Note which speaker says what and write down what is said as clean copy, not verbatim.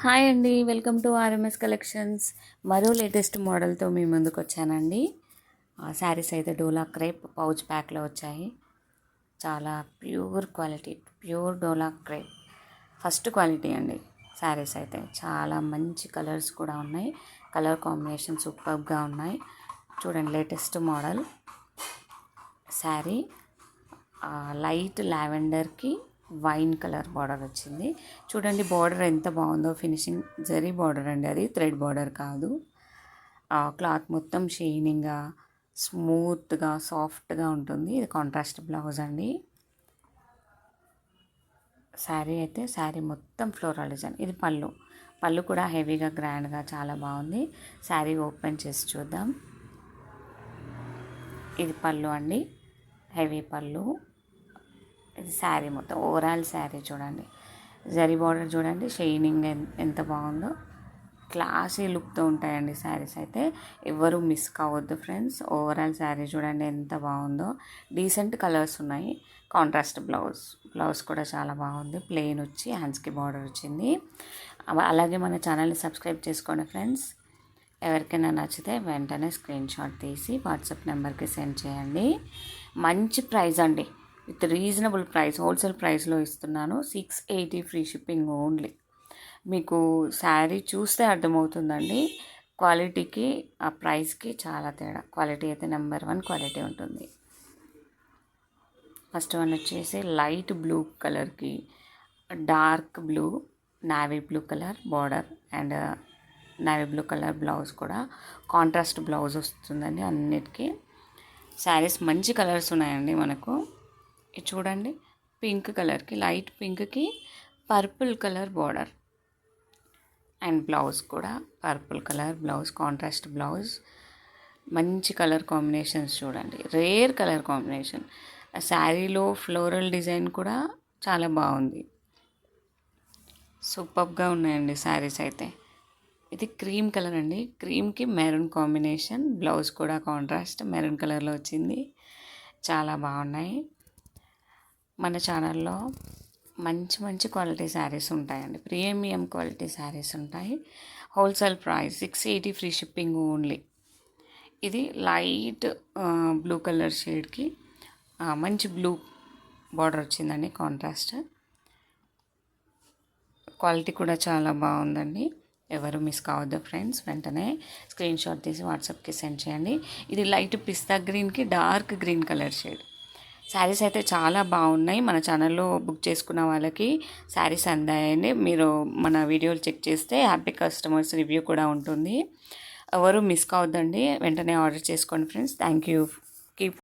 Speaker 1: Hi అండి, welcome to RMS collections. మరో latest మోడల్తో మీ ముందుకు వచ్చానండి. శారీస్ అయితే డోలా క్రేప్ పౌచ్ ప్యాక్లో వచ్చాయి. చాలా ప్యూర్ క్వాలిటీ, ప్యూర్ డోలా క్రేప్ ఫస్ట్ క్వాలిటీ అండి. శారీస్ అయితే చాలా మంచి కలర్స్ కూడా ఉన్నాయి. కలర్ కాంబినేషన్ సూపర్గా ఉన్నాయి. చూడండి, లేటెస్ట్ మోడల్ శారీ. లైట్ లావెండర్కి వైన్ కలర్ బార్డర్ వచ్చింది. చూడండి బార్డర్ ఎంత బాగుందో, ఫినిషింగ్ జరీ బార్డర్ అండి, అది థ్రెడ్ బార్డర్ కాదు. క్లాత్ మొత్తం షైనింగ్గా, స్మూత్గా, సాఫ్ట్గా ఉంటుంది. ఇది కాంట్రాస్ట్ బ్లౌజ్ అండి. శారీ మొత్తం ఫ్లోరల్ డిజైన్. ఇది పళ్ళు కూడా హెవీగా గ్రాండ్గా చాలా బాగుంది. శారీ ఓపెన్ చేసి చూద్దాం. ఇది పళ్ళు అండి, హెవీ పళ్ళు. ఇది శారీ మొత్తం ఓవరాల్ శారీ చూడండి. జరీ బార్డర్ చూడండి, షైనింగ్ ఎంత బాగుందో. క్లాసీ లుక్తో ఉంటాయండి శారీస్ అయితే. ఎవరు మిస్ కావద్దు ఫ్రెండ్స్. ఓవరాల్ శారీ చూడండి ఎంత బాగుందో. డీసెంట్ కలర్స్ ఉన్నాయి. కాంట్రాస్ట్ బ్లౌజ్ కూడా చాలా బాగుంది. ప్లెయిన్ వచ్చి హ్యాండ్స్కి బార్డర్ వచ్చింది. అలాగే మన ఛానల్ని సబ్స్క్రైబ్ చేసుకోండి ఫ్రెండ్స్. ఎవరికైనా నచ్చితే వెంటనే స్క్రీన్ షాట్ తీసి వాట్సాప్ నెంబర్కి సెండ్ చేయండి. మంచి ప్రైస్ అండి, విత్ రీజనబుల్ ప్రైస్, హోల్సేల్ ప్రైస్లో ఇస్తున్నాను. 680 ఫ్రీ షిప్పింగ్ ఓన్లీ. మీకు శారీ చూస్తే అర్థమవుతుందండి, క్వాలిటీకి ఆ ప్రైస్కి చాలా తేడా. క్వాలిటీ అయితే నెంబర్ 1 క్వాలిటీ ఉంటుంది. ఫస్ట్ వన్ వచ్చేసి లైట్ బ్లూ కలర్కి dark blue, navy blue colour border and navy blue colour blouse కూడా కాంట్రాస్ట్ బ్లౌజ్ వస్తుందండి అన్నిటికీ. శారీస్ మంచి కలర్స్ ఉన్నాయండి మనకు. ఇది చూడండి, పింక్ కలర్కి, లైట్ పింక్కి purple colour border and blouse కూడా purple colour blouse, contrast blouse. మంచి కలర్ కాంబినేషన్స్ చూడండి, రేర్ కలర్ కాంబినేషన్. శారీలో ఫ్లోరల్ డిజైన్ కూడా చాలా బాగుంది. సూపర్గా ఉన్నాయండి శారీస్ అయితే. ఇది క్రీమ్ కలర్ అండి, క్రీమ్కి మెరూన్ కాంబినేషన్. బ్లౌజ్ కూడా కాంట్రాస్ట్ మెరూన్ కలర్లో వచ్చింది. చాలా బాగున్నాయి. మన ఛానల్లో మంచి క్వాలిటీ శారీస్ ఉంటాయండి, ప్రీమియం క్వాలిటీ శారీస్ ఉంటాయి. Wholesale price 680 free shipping only. ఇది లైట్ బ్లూ కలర్ షేడ్కి మంచి బ్లూ బార్డర్ వచ్చిందండి, కాంట్రాస్ట్. క్వాలిటీ కూడా చాలా బాగుందండి. ఎవరు మిస్ కావద్దు ఫ్రెండ్స్. వెంటనే స్క్రీన్ షాట్ తీసి వాట్సాప్కి సెండ్ చేయండి. ఇది లైట్ పిస్తా గ్రీన్కి dark green colour shade. Saris అయితే చాలా బాగున్నాయి. మన ఛానల్లో బుక్ చేసుకున్న వాళ్ళకి శారీస్ అందాయండి. మీరు మన వీడియోలు చెక్ చేస్తే హ్యాపీ కస్టమర్స్ రివ్యూ కూడా ఉంటుంది. ఎవరు మిస్ కావద్దండి, వెంటనే ఆర్డర్ చేసుకోండి ఫ్రెండ్స్. Thank you. కీప్